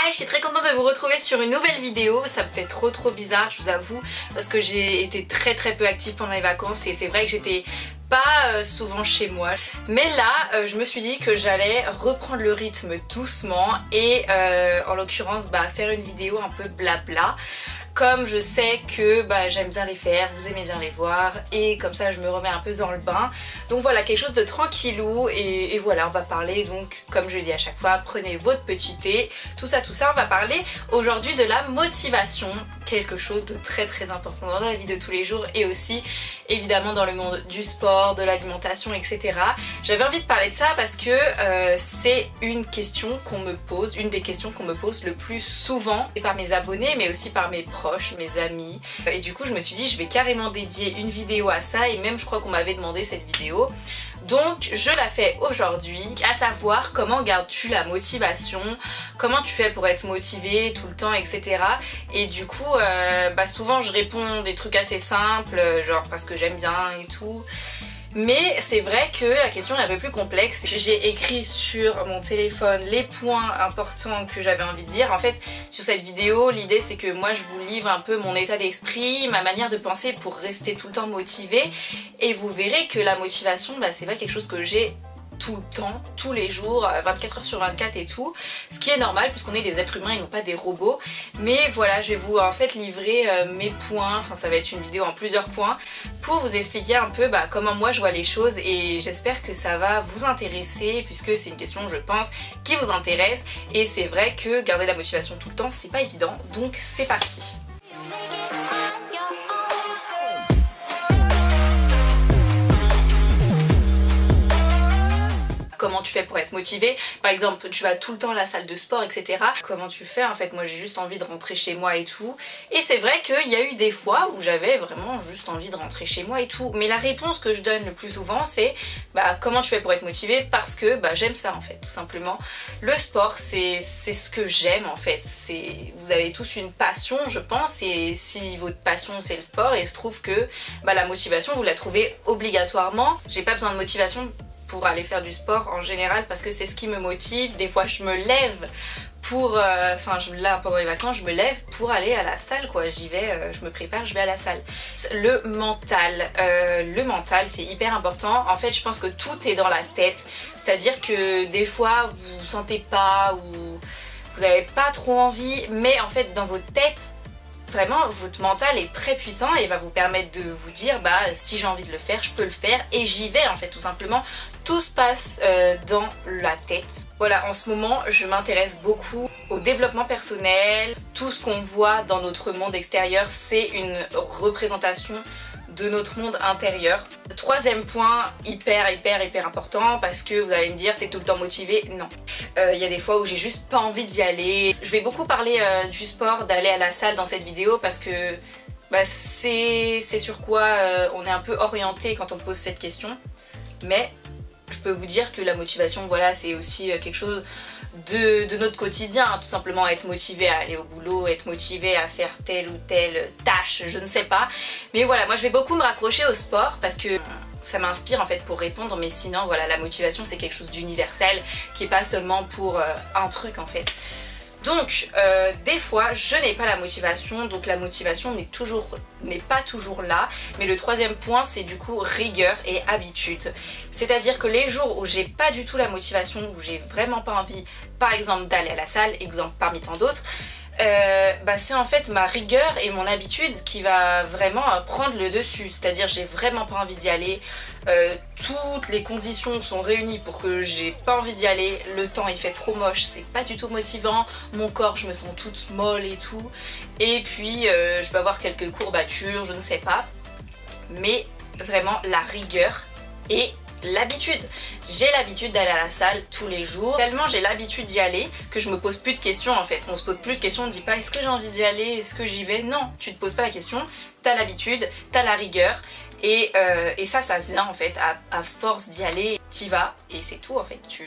Hi, je suis très contente de vous retrouver sur une nouvelle vidéo. Ça me fait trop bizarre, je vous avoue, parce que j'ai été très peu active pendant les vacances et c'est vrai que j'étais pas souvent chez moi. Mais là, je me suis dit que j'allais reprendre le rythme doucement et en l'occurrence faire une vidéo un peu blabla. Comme je sais que j'aime bien les faire, vous aimez bien les voir et comme ça je me remets un peu dans le bain. Donc voilà, quelque chose de tranquillou et voilà, on va parler donc comme je dis à chaque fois, prenez votre petit thé, tout ça, on va parler aujourd'hui de la motivation, quelque chose de très important dans la vie de tous les jours et aussi évidemment dans le monde du sport, de l'alimentation, etc. J'avais envie de parler de ça parce que c'est une question qu'on me pose, une des questions qu'on me pose le plus souvent et par mes abonnés mais aussi par mes proches, mes amis, et du coup je me suis dit je vais carrément dédier une vidéo à ça et même je crois qu'on m'avait demandé cette vidéo, donc je la fais aujourd'hui, à savoir comment gardes-tu la motivation, comment tu fais pour être motivé tout le temps, etc. Et du coup souvent je réponds des trucs assez simples, genre parce que j'aime bien et tout. Mais c'est vrai que la question est un peu plus complexe. J'ai écrit sur mon téléphone les points importants que j'avais envie de dire. En fait, sur cette vidéo, l'idée c'est que moi je vous livre un peu mon état d'esprit, ma manière de penser pour rester tout le temps motivée. Et vous verrez que la motivation, c'est pas quelque chose que j'ai tout le temps, tous les jours, 24 heures sur 24 et tout, ce qui est normal puisqu'on est des êtres humains et non pas des robots. Mais voilà, je vais vous en fait livrer mes points, enfin ça va être une vidéo en plusieurs points pour vous expliquer un peu comment moi je vois les choses et j'espère que ça va vous intéresser puisque c'est une question je pense qui vous intéresse et c'est vrai que garder la motivation tout le temps c'est pas évident, donc c'est parti. Comment tu fais pour être motivé? Par exemple, tu vas tout le temps à la salle de sport, etc. Comment tu fais? En fait, moi j'ai juste envie de rentrer chez moi et tout. Et c'est vrai qu'il y a eu des fois où j'avais vraiment juste envie de rentrer chez moi et tout. Mais la réponse que je donne le plus souvent c'est comment tu fais pour être motivé? Parce que j'aime ça en fait, tout simplement. Le sport c'est ce que j'aime en fait. Vous avez tous une passion je pense et si votre passion c'est le sport, et il se trouve que la motivation vous la trouvez obligatoirement. J'ai pas besoin de motivation pour aller faire du sport en général parce que c'est ce qui me motive. Des fois je me lève pour là pendant les vacances je me lève pour aller à la salle quoi, j'y vais, je me prépare, je vais à la salle. Le mental c'est hyper important. En fait je pense que tout est dans la tête, c'est à dire que des fois vous vous sentez pas ou vous avez pas trop envie, mais en fait dans votre tête vraiment votre mental est très puissant et va vous permettre de vous dire si j'ai envie de le faire je peux le faire et j'y vais en fait tout simplement. Tout se passe dans la tête. Voilà, en ce moment je m'intéresse beaucoup au développement personnel. Tout ce qu'on voit dans notre monde extérieur c'est une représentation de notre monde intérieur. Troisième point, hyper important, parce que vous allez me dire t'es tout le temps motivé, non. Il y a des fois où j'ai juste pas envie d'y aller. Je vais beaucoup parler du sport, d'aller à la salle dans cette vidéo parce que c'est sur quoi on est un peu orienté quand on pose cette question. Mais je peux vous dire que la motivation, voilà, c'est aussi quelque chose de notre quotidien, hein, tout simplement être motivé à aller au boulot, être motivé à faire telle ou telle tâche, je ne sais pas. Mais voilà, moi je vais beaucoup me raccrocher au sport parce que ça m'inspire en fait pour répondre, mais sinon voilà, la motivation c'est quelque chose d'universel qui est pas seulement pour un truc en fait. Donc des fois je n'ai pas la motivation, donc la motivation n'est pas toujours là. Mais le troisième point c'est du coup rigueur et habitude. C'est à dire que les jours où j'ai pas du tout la motivation, où j'ai vraiment pas envie par exemple d'aller à la salle, exemple parmi tant d'autres, c'est en fait ma rigueur et mon habitude qui va vraiment prendre le dessus. C'est à dire j'ai vraiment pas envie d'y aller, toutes les conditions sont réunies pour que j'ai pas envie d'y aller, le temps il fait trop moche, c'est pas du tout motivant, mon corps je me sens toute molle et tout, et puis je peux avoir quelques courbatures, je ne sais pas, mais vraiment la rigueur et l'habitude. J'ai l'habitude d'aller à la salle tous les jours, tellement j'ai l'habitude d'y aller que je me pose plus de questions en fait. On se pose plus de questions, on ne dit pas est-ce que j'ai envie d'y aller, est-ce que j'y vais, non, tu te poses pas la question, t'as l'habitude, t'as la rigueur et ça vient en fait à force d'y aller, t'y vas et c'est tout en fait, tu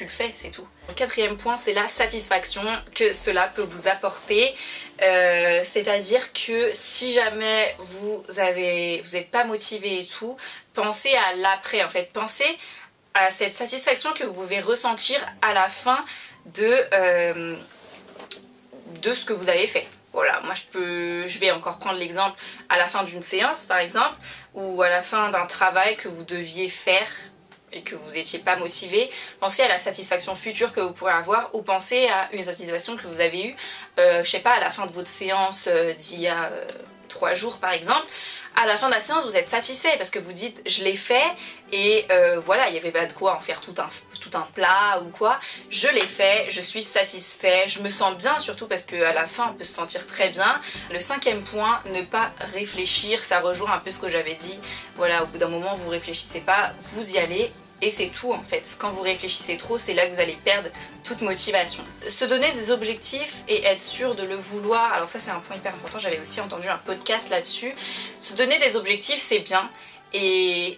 le fais, c'est tout. Le quatrième point c'est la satisfaction que cela peut vous apporter, c'est à dire que si jamais vous êtes pas motivé et tout, pensez à l'après en fait, pensez à cette satisfaction que vous pouvez ressentir à la fin de de ce que vous avez fait. Voilà, moi je vais encore prendre l'exemple à la fin d'une séance par exemple, ou à la fin d'un travail que vous deviez faire et que vous n'étiez pas motivé. Pensez à la satisfaction future que vous pourrez avoir, ou pensez à une satisfaction que vous avez eue, je sais pas, à la fin de votre séance d'il y a 3 jours par exemple. À la fin de la séance vous êtes satisfait parce que vous dites je l'ai fait et voilà, il n'y avait pas de quoi en faire tout un plat ou quoi. Je l'ai fait, je suis satisfait, je me sens bien, surtout parce qu'à la fin on peut se sentir très bien. Le 5e point, ne pas réfléchir, ça rejoint un peu ce que j'avais dit. Voilà, au bout d'un moment vous réfléchissez pas, vous y allez. Et c'est tout en fait. Quand vous réfléchissez trop, c'est là que vous allez perdre toute motivation. Se donner des objectifs et être sûr de le vouloir, alors ça c'est un point hyper important, j'avais aussi entendu un podcast là-dessus. Se donner des objectifs c'est bien, et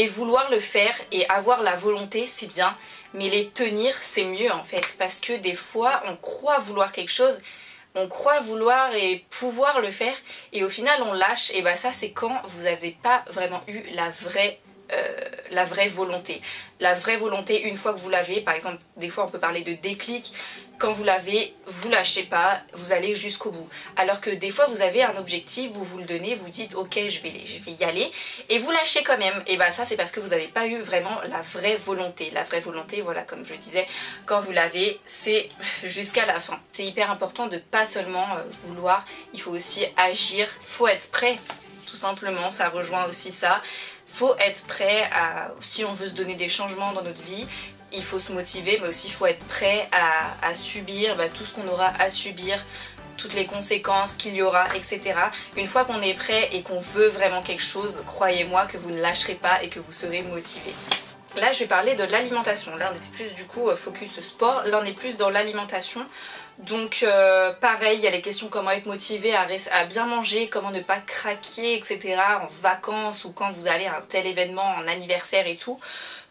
vouloir le faire et avoir la volonté c'est bien, mais les tenir c'est mieux en fait. Parce que des fois on croit vouloir quelque chose, on croit vouloir et pouvoir le faire, et au final on lâche, et bah ça c'est quand vous n'avez pas vraiment eu la vraie volonté. La vraie volonté, une fois que vous l'avez, par exemple, des fois on peut parler de déclic, quand vous l'avez, vous lâchez pas, vous allez jusqu'au bout. Alors que des fois vous avez un objectif, vous le donnez, vous dites ok je vais y aller, et vous lâchez quand même. Et bah ça c'est parce que vous n'avez pas eu vraiment la vraie volonté. La vraie volonté, voilà, comme je disais, quand vous l'avez, c'est jusqu'à la fin. C'est hyper important de pas seulement vouloir, il faut aussi agir, faut être prêt, tout simplement, ça rejoint aussi ça. Faut être prêt à, si on veut se donner des changements dans notre vie, il faut se motiver, mais aussi il faut être prêt à subir tout ce qu'on aura à subir, toutes les conséquences qu'il y aura, etc. Une fois qu'on est prêt et qu'on veut vraiment quelque chose, croyez-moi que vous ne lâcherez pas et que vous serez motivé. Là je vais parler de l'alimentation. Là on était plus du coup focus sport, là on est plus dans l'alimentation. Donc pareil, il y a les questions comment être motivé à bien manger, comment ne pas craquer, etc. en vacances ou quand vous allez à un tel événement, en anniversaire et tout.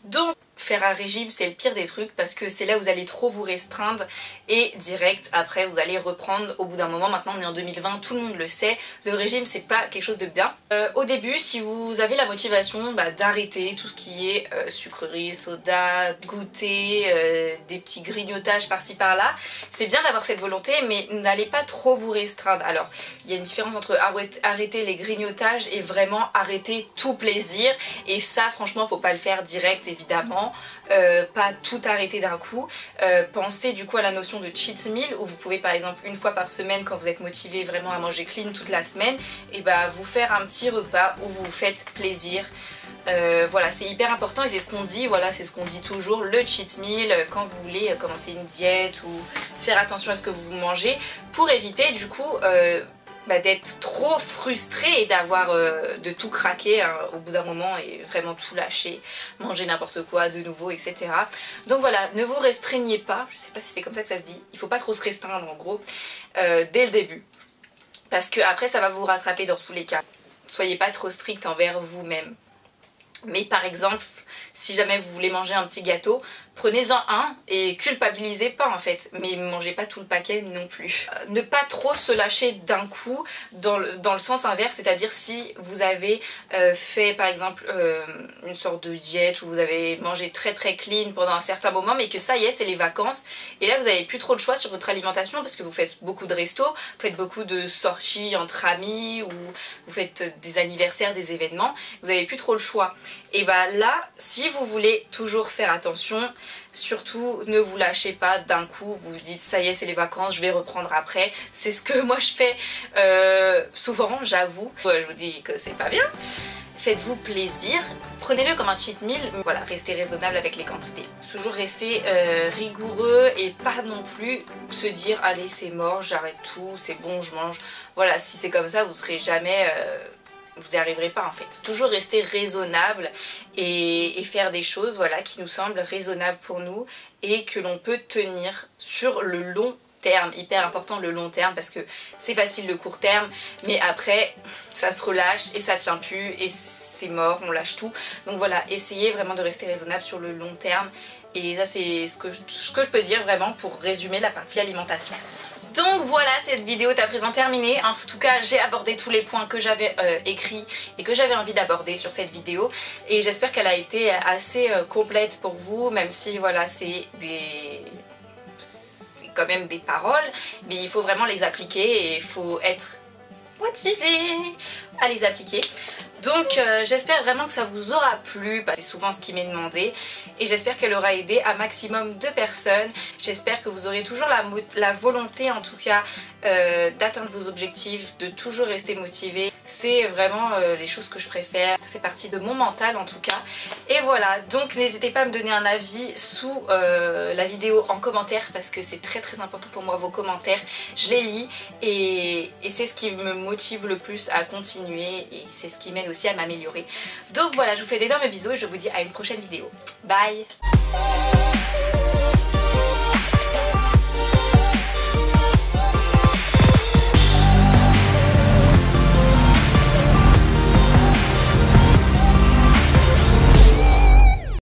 Donc faire un régime c'est le pire des trucs, parce que c'est là où vous allez trop vous restreindre et direct après vous allez reprendre au bout d'un moment. Maintenant on est en 2020, tout le monde le sait, le régime c'est pas quelque chose de bien. Au début, si vous avez la motivation d'arrêter tout ce qui est sucreries, soda, goûter, des petits grignotages par-ci par-là, c'est bien d'avoir cette volonté, mais n'allez pas trop vous restreindre. Alors il y a une différence entre arrêter les grignotages et vraiment arrêter tout plaisir, et ça franchement faut pas le faire direct évidemment. Pas tout arrêter d'un coup. Pensez du coup à la notion de cheat meal, où vous pouvez par exemple une fois par semaine, quand vous êtes motivé vraiment à manger clean toute la semaine, et vous faire un petit repas où vous vous faites plaisir. Voilà, c'est hyper important et c'est ce qu'on dit, voilà, c'est ce qu'on dit toujours, le cheat meal quand vous voulez commencer une diète ou faire attention à ce que vous mangez, pour éviter du coup d'être trop frustré et d'avoir de tout craquer au bout d'un moment et vraiment tout lâcher, manger n'importe quoi de nouveau, etc. Donc voilà, ne vous restreignez pas, je sais pas si c'est comme ça que ça se dit, il faut pas trop se restreindre en gros dès le début, parce que après ça va vous rattraper dans tous les cas. Soyez pas trop strict envers vous-même. Mais par exemple, si jamais vous voulez manger un petit gâteau, prenez-en un et culpabilisez pas en fait, mais ne mangez pas tout le paquet non plus. Ne pas trop se lâcher d'un coup dans le sens inverse, c'est-à-dire si vous avez fait par exemple une sorte de diète où vous avez mangé très très clean pendant un certain moment, mais que ça y est, c'est les vacances et là vous n'avez plus trop de choix sur votre alimentation parce que vous faites beaucoup de restos, vous faites beaucoup de sorties entre amis ou vous faites des anniversaires, des événements, vous n'avez plus trop le choix. Et là, si vous voulez toujours faire attention, surtout ne vous lâchez pas d'un coup, vous vous dites ça y est c'est les vacances, je vais reprendre après. C'est ce que moi je fais souvent, j'avoue. Je vous dis que c'est pas bien. Faites-vous plaisir, prenez-le comme un cheat meal, voilà, restez raisonnable avec les quantités. Toujours rester rigoureux et pas non plus se dire allez c'est mort, j'arrête tout, c'est bon je mange. Voilà, si c'est comme ça vous serez jamais... vous n'y arriverez pas en fait. Toujours rester raisonnable et faire des choses voilà, qui nous semblent raisonnables pour nous et que l'on peut tenir sur le long terme. Hyper important le long terme parce que c'est facile le court terme mais après ça se relâche et ça tient plus et c'est mort, on lâche tout. Donc voilà, essayez vraiment de rester raisonnable sur le long terme et ça c'est ce que je peux dire vraiment pour résumer la partie alimentation. Donc voilà, cette vidéo est à présent terminée. En tout cas, j'ai abordé tous les points que j'avais écrits et que j'avais envie d'aborder sur cette vidéo. Et j'espère qu'elle a été assez complète pour vous, même si voilà, c'est quand même des paroles, mais il faut vraiment les appliquer et il faut être motivé à les appliquer. Donc j'espère vraiment que ça vous aura plu, c'est souvent ce qui m'est demandé, et j'espère qu'elle aura aidé un maximum de personnes. J'espère que vous aurez toujours la volonté en tout cas d'atteindre vos objectifs, de toujours rester motivé. C'est vraiment les choses que je préfère, ça fait partie de mon mental en tout cas. Et voilà, donc n'hésitez pas à me donner un avis sous la vidéo en commentaire, parce que c'est très important pour moi vos commentaires. Je les lis et c'est ce qui me motive le plus à continuer, et c'est ce qui m'aide aussi à m'améliorer. Donc voilà, je vous fais d'énormes bisous et je vous dis à une prochaine vidéo. Bye!